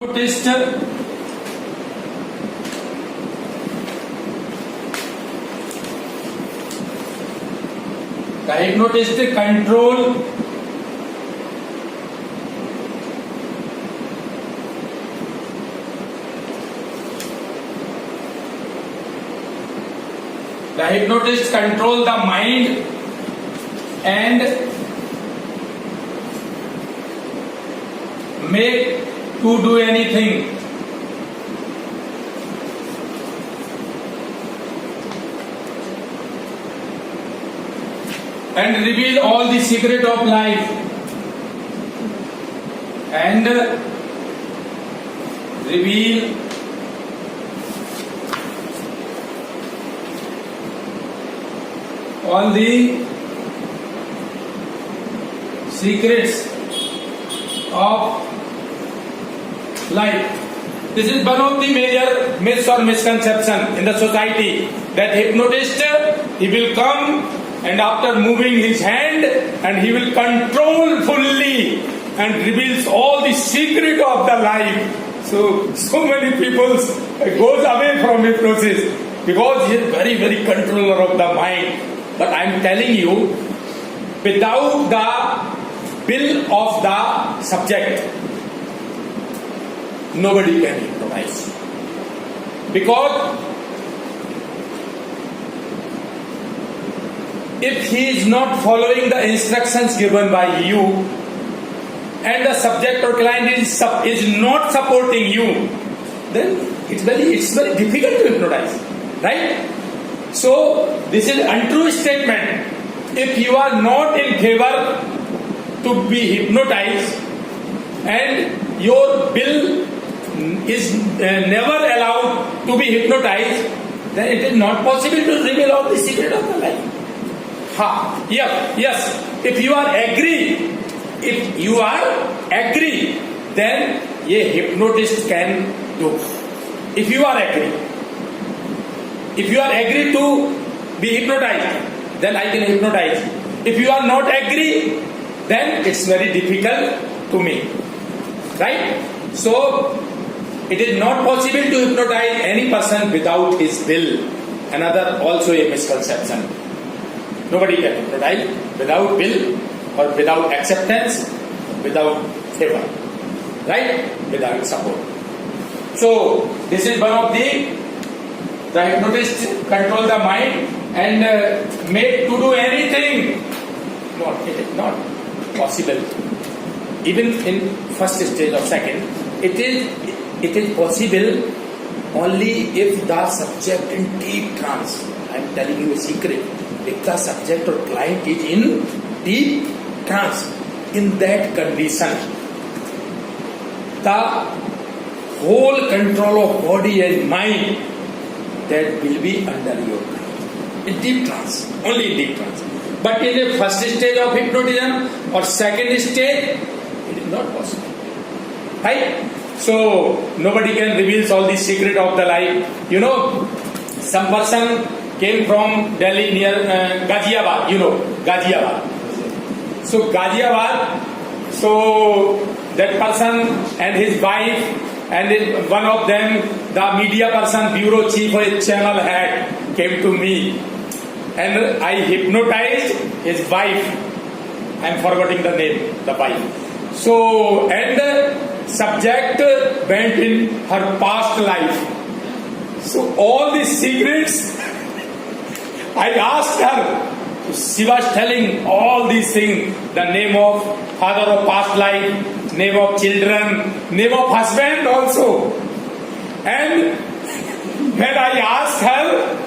Hypnotist control the mind and make to do anything. And reveal all the secret of life. And reveal all the secrets of life. This is one of the major myths or misconception in the society, that hypnotist, he will come and after moving his hand and he will control fully and reveals all the secret of the life. So many people goes away from hypnosis because he is very, very controller of the mind. But I am telling you, without the will of the subject, nobody can hypnotize. Because if he is not following the instructions given by you and the subject or client is not supporting you, then it's very difficult to hypnotize, right? So this is an untrue statement. If you are not in favor to be hypnotized and your will is never allowed to be hypnotized, then it is not possible to reveal all the secret of the life. Yes. If you are agree, then a hypnotist can do. If you are agree to be hypnotized, then I can hypnotize. If you are not agree, then it's very difficult to me, right? So it is not possible to hypnotize any person without his will. Another also a misconception. Nobody can hypnotize without will or without acceptance, without favor, right? Without support. So this is one of the hypnotist control the mind and make to do anything. No, it is not possible. Even in first stage or second, it is possible only if the subject in deep trance. I am telling you a secret. If the subject or client is in deep trance, in that condition, the whole control of body and mind, that will be under your mind. In deep trance, only in deep trance. But in the first stage of hypnotism or second stage, it is not possible. Right? So nobody can reveal all the secret of the life. You know, some person came from Delhi near Ghaziabad. You know, Ghaziabad. So Ghaziabad, so that person and his wife and one of them, the media person, bureau chief or channel head, came to me. And I hypnotized his wife. I am forgetting the name, the wife. So, and the subject went in her past life. So all the secrets, I asked her. She was telling all these things, the name of father of past life, name of children, name of husband also. And when I asked her,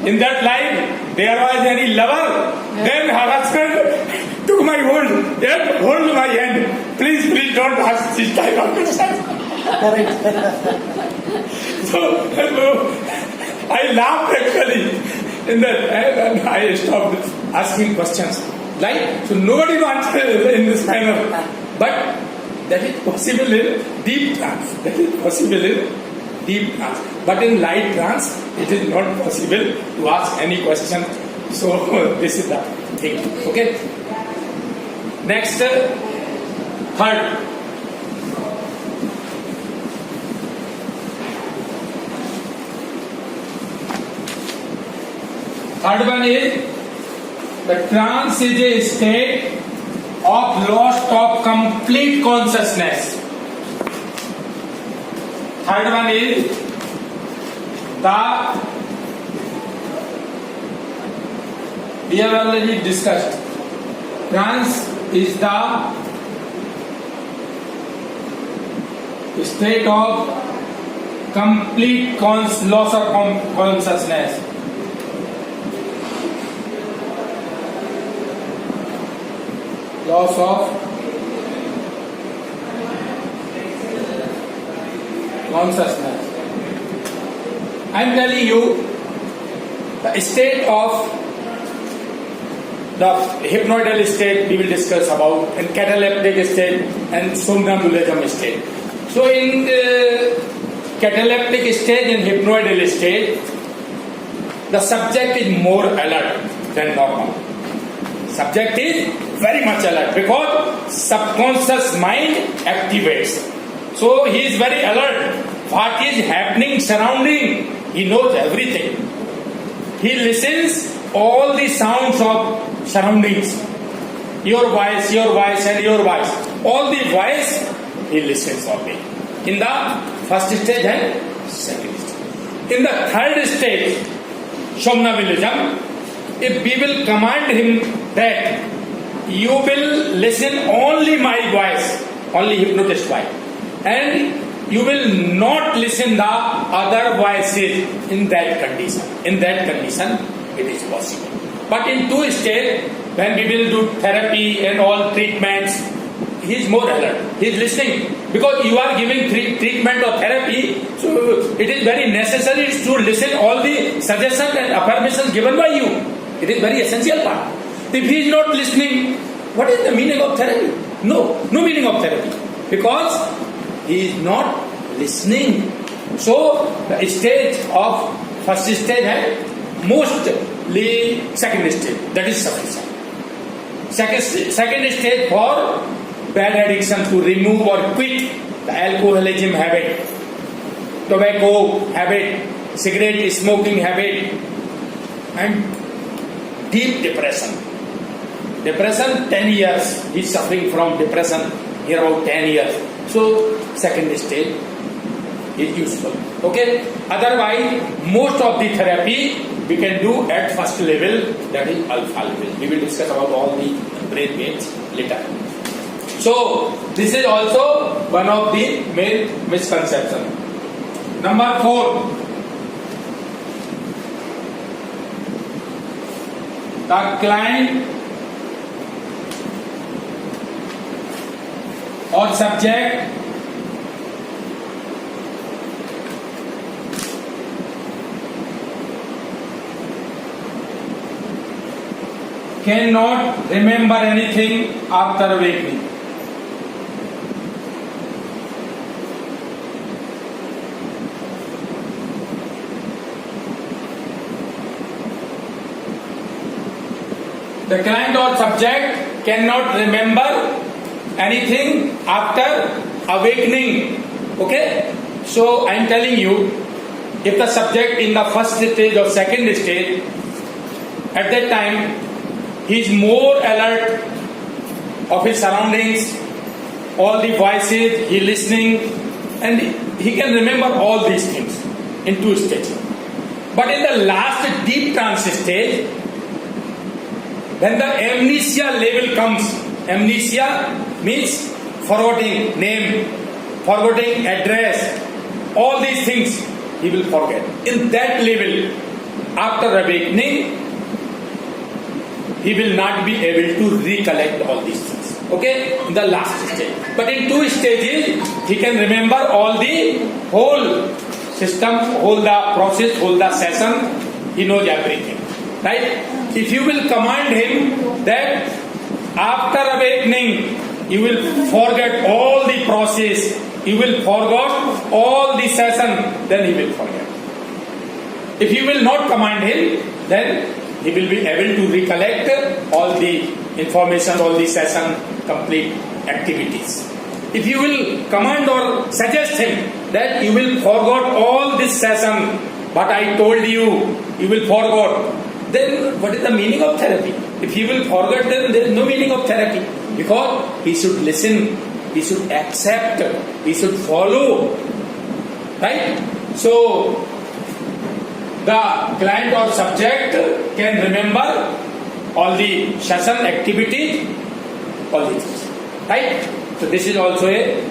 in that life, there was any lover, then her husband took my hold my hand. Please don't ask this type of question. So I laughed actually. In that, and I stopped asking questions. Right? So nobody wants in this manner. But that is possible in deep trance. But in light trance, it is not possible to ask any question. So this is the thing. Okay? Next, third. Third one is the trance is a state of loss of complete consciousness. Third one is we have already discussed. Trance is the state of complete loss of consciousness. Loss of consciousness. I am telling you the state of the hypnoidal state we will discuss about, and cataleptic state and somnambulism state. So in the cataleptic state and hypnoidal state, the subject is more alert than normal. Subject is very much alert because subconscious mind activates. So he is very alert. What is happening surrounding, he knows everything. He listens all the sounds of surroundings. Your voice and your voice. All the voice he listens only. In the first stage and second stage. In the third stage, somnambulism, if we will command him that you will listen only my voice, only hypnotist voice, and you will not listen the other voices in that condition. In that condition, it is possible. But in two stages, when we will do therapy and all treatments, he is more alert. He is listening. Because you are giving treatment or therapy, so it is very necessary to listen all the suggestions and affirmations given by you. It is very essential part. If he is not listening, what is the meaning of therapy? No meaning of therapy. Because he is not listening. So the stage of first stage and mostly second stage, that is sufficient. Second stage for bad addiction, to remove or quit the alcoholism habit, tobacco habit, cigarette smoking habit, and deep depression. Depression, 10 years. He is suffering from depression here about 10 years. So second stage is useful. Okay. Otherwise, most of the therapy we can do at first level, that is alpha level. We will discuss about all the brain waves later. So this is also one of the main misconceptions. Number 4. The client or subject cannot remember anything after awakening. The client or subject cannot remember anything after awakening. Okay? So I am telling you, if the subject in the first stage or second stage, at that time he is more alert of his surroundings, all the voices, he is listening, and he can remember all these things in two stages. But in the last deep trance stage, when the amnesia level comes, amnesia means forgetting name, forgetting address, all these things he will forget. In that level, after awakening, he will not be able to recollect all these things. Okay? In the last stage. But in two stages, he can remember all the whole system, whole the process, whole the session. He knows everything. Right? If you will command him that after awakening, you will forget all the process, you will forget all the session, then he will forget. If you will not command him, then he will be able to recollect all the information, all the session, complete activities. If you will command or suggest him that you will forget all this session, but I told you, you will forget, then what is the meaning of therapy? If he will forget, then there is no meaning of therapy. Because he should listen, he should accept, he should follow. Right? So, the client or subject can remember all the session activities, all these things. Right? So, this is also a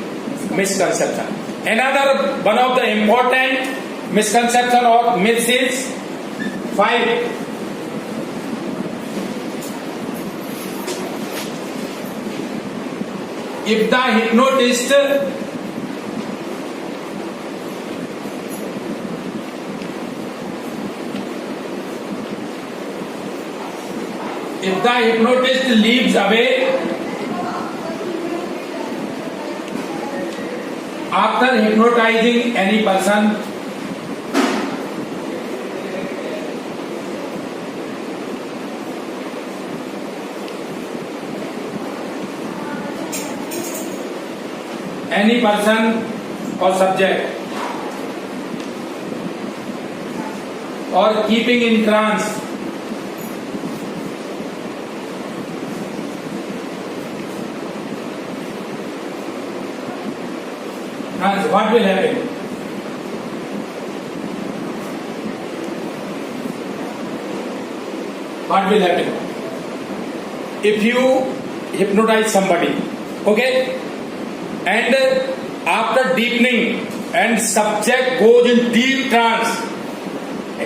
misconception. Another one of the important misconception or myths is 5. If the hypnotist leaves away after hypnotizing any person, or subject, or keeping in trance, what will happen? What will happen? If you hypnotize somebody, okay, and after deepening and subject goes in deep trance,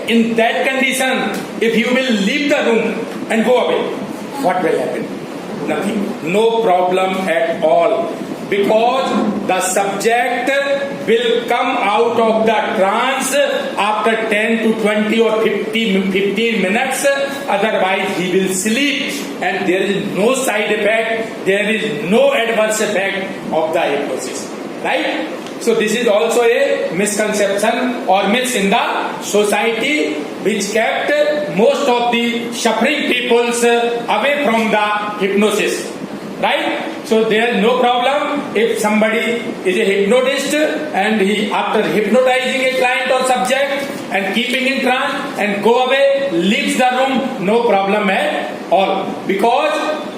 in that condition, if you will leave the room and go away, what will happen? Nothing. No problem at all. Because the subject will come out of the trance after 10 to 20 or 15 minutes, otherwise he will sleep and there is no side effect, there is no adverse effect of the hypnosis. Right? So this is also a misconception or myth in the society which kept most of the suffering peoples away from the hypnosis. Right? So there is no problem if somebody is a hypnotist and he, after hypnotizing a client or subject and keeping in trance and go away, leaves the room, no problem at all. Because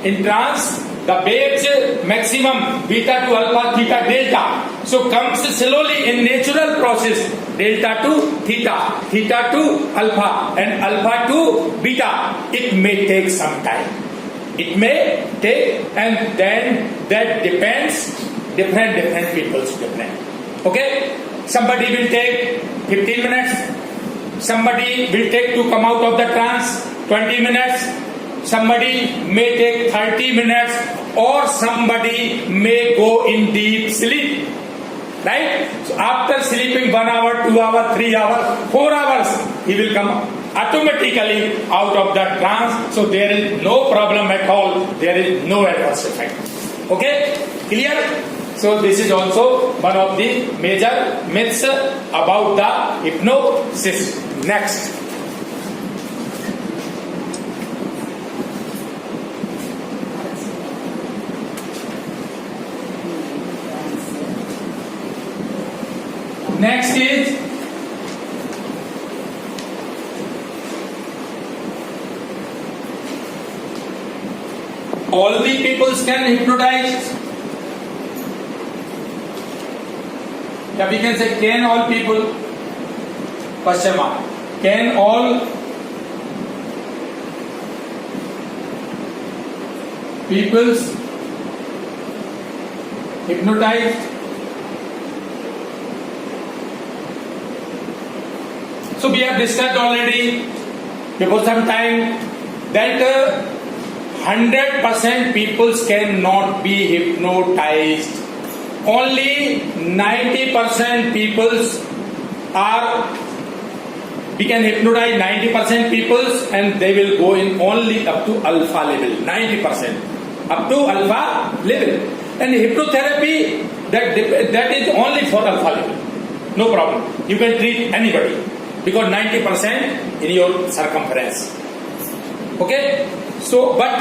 in trance, the waves maximum beta to alpha, theta, delta. So comes slowly in natural process, delta to theta, theta to alpha and alpha to beta. It may take some time. It may take, and then that depends, different people's different. Okay? Somebody will take 15 minutes, somebody will take to come out of the trance 20 minutes, somebody may take 30 minutes, or somebody may go in deep sleep. Right? So after sleeping 1 hour, 2 hours, 3 hours, 4 hours, he will come automatically out of that trance. So there is no problem at all. There is no adverse effect. Okay? Clear? So this is also one of the major myths about the hypnosis. Next. Next is all the peoples can hypnotize. Yeah, we can say, can all people? Question mark. Can all peoples hypnotize? So we have discussed already before some time that 100% peoples cannot be hypnotized. Only 90% peoples are, we can hypnotize 90% peoples and they will go in only up to alpha level. 90% up to alpha level. And hypnotherapy, that is only for alpha level. No problem. You can treat anybody because 90% in your circumference. Okay? So, but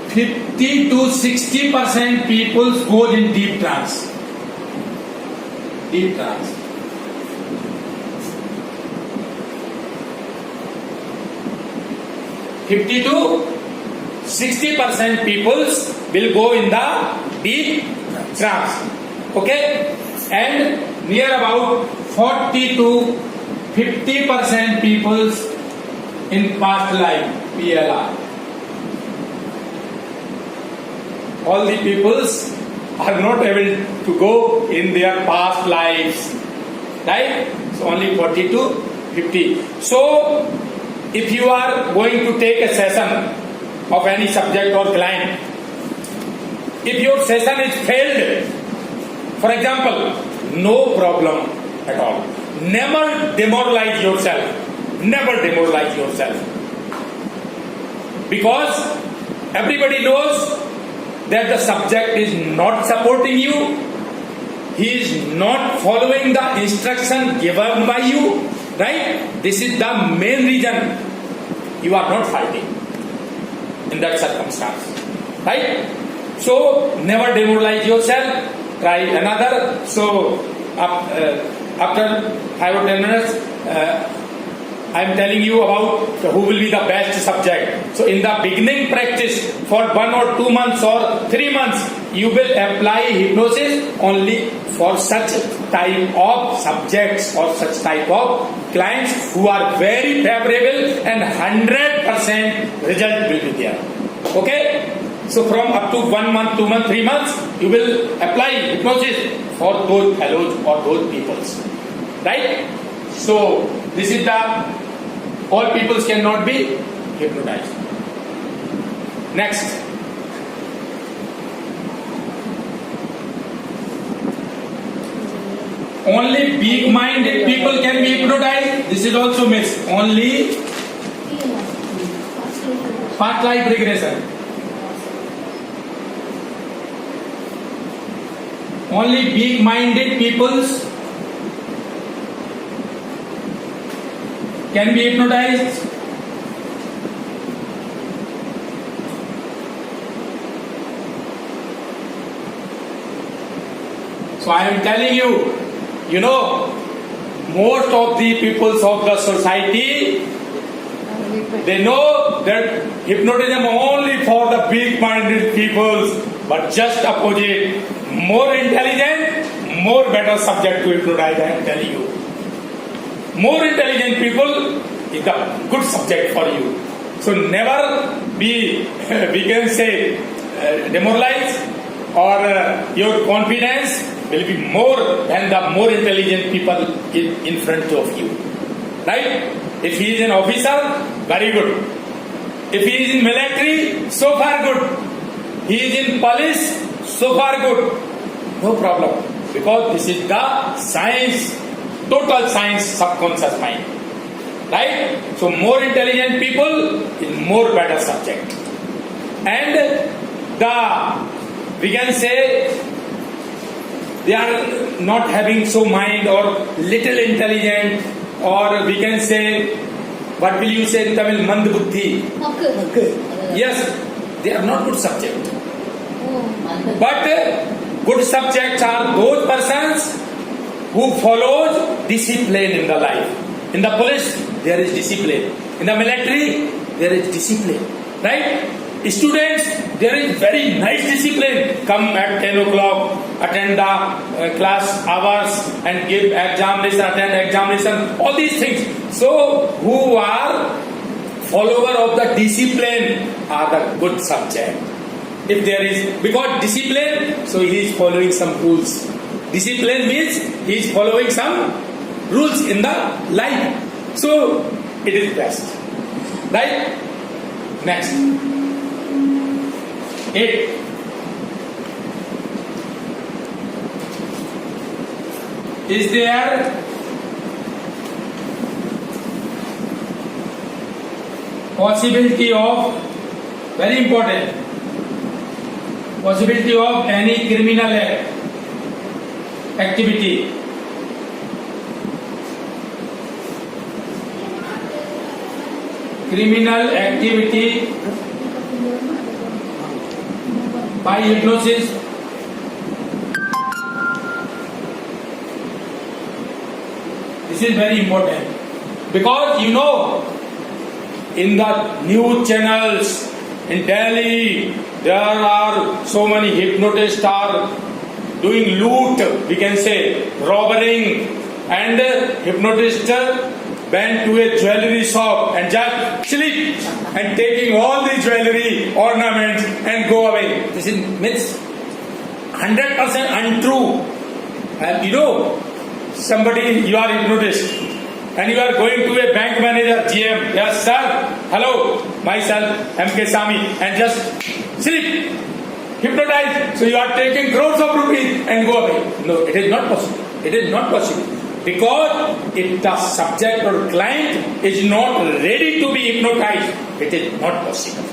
50 to 60% people go in deep trance. Deep trance. 50 to 60% peoples will go in the deep trance. Okay? And near about 40 to 50% peoples in past life, PLR. All the peoples are not able to go in their past lives. Right? So only 40 to 50. So if you are going to take a session of any subject or client, if your session is failed, for example, no problem at all. Never demoralize yourself. Never demoralize yourself. Because everybody knows that the subject is not supporting you. He is not following the instruction given by you. Right? This is the main reason you are not fighting in that circumstance. Right? So never demoralize yourself. Try another. So after 5 or 10 minutes, I am telling you about who will be the best subject. So in the beginning practice for 1 or 2 months or 3 months, you will apply hypnosis only for such type of subjects or such type of clients who are very favorable, and 100% result will be there. Okay? So from up to 1 month, 2 months, 3 months, you will apply hypnosis for those fellows or those peoples. Right? So this is the, all peoples cannot be hypnotized. Next. Only big-minded people can be hypnotized. This is also missed. Only past life regression. Only big-minded peoples can be hypnotized. So I am telling you, you know, most of the peoples of the society, they know that hypnotism only for the big-minded peoples, but just opposite, more intelligent, more better subject to hypnotize, I am telling you. More intelligent people is the good subject for you. So never be, we can say, demoralized, or your confidence will be more than the more intelligent people in front of you. Right? If he is an officer, very good. If he is in military, so far good. He is in police, so far good. No problem. Because this is the science, total science, subconscious mind. Right? So more intelligent people is more better subject. And we can say, they are not having so mind or little intelligent, or we can say, what will you say in Tamil, mand buddhi? Yes, they are not good subject. But good subjects are those persons who follows discipline in the life. In the police, there is discipline. In the military, there is discipline. Right? Students, there is very nice discipline. Come at 10 o'clock, attend the class hours and give examination, attend examination, all these things. So, who are follower of the discipline are the good subject. If there is, because discipline, so he is following some rules. Discipline means he is following some rules in the life. So, it is best. Right? Next. 8. Is there possibility of, very important, possibility of any criminal activity? Criminal activity by hypnosis. This is very important, because you know in the news channels in Delhi, there are so many hypnotists are doing loot, we can say, robbing, and hypnotist went to a jewelry shop and just sleep and taking all the jewelry, ornaments and go away. This is myths, 100% untrue. And you know, somebody, you are hypnotist and you are going to a bank manager, GM, yes sir, hello, myself, MK Sami, and just sleep, hypnotize. So you are taking crores of rupees and go away. No, it is not possible. It is not possible. Because if the subject or client is not ready to be hypnotized, it is not possible.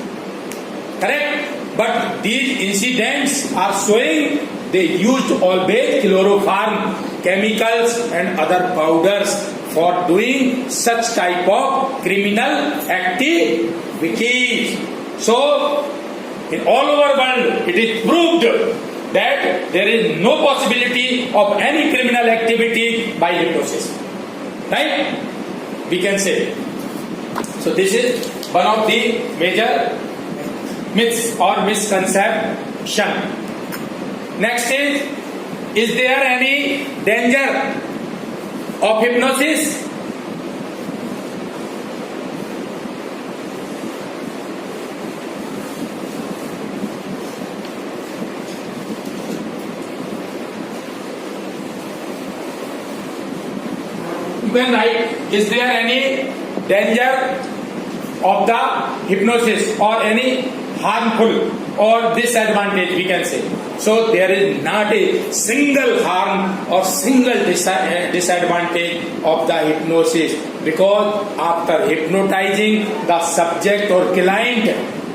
Correct? But these incidents are showing they used always chloroform, chemicals and other powders for doing such type of criminal activities. So, in all over world, it is proved that there is no possibility of any criminal activity by hypnosis. Right? We can say. So this is one of the major myths or misconception. Next is there any danger of hypnosis? You can write, is there any danger of the hypnosis or any harmful or disadvantage, we can say. So there is not a single harm or single disadvantage of the hypnosis, because after hypnotizing, the subject or client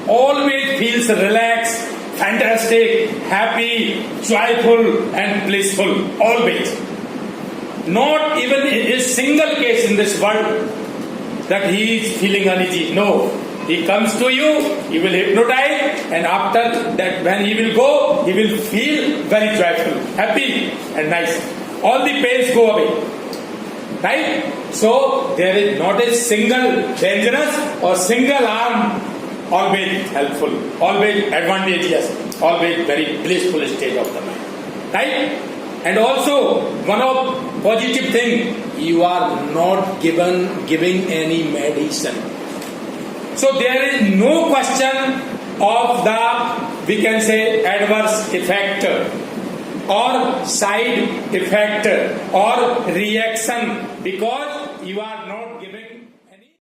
always feels relaxed, fantastic, happy, joyful and blissful, always. Not even a single case in this world that he is feeling uneasy. No. He comes to you, he will hypnotize, and after that when he will go, he will feel very joyful, happy and nice. All the pains go away. Right? So there is not a single dangerous or single harm. Always helpful, always advantageous, always very blissful state of the mind. Right? And also, one of positive thing, you are not giving any medicine. So there is no question of the, we can say, adverse effect or side effect or reaction, because you are not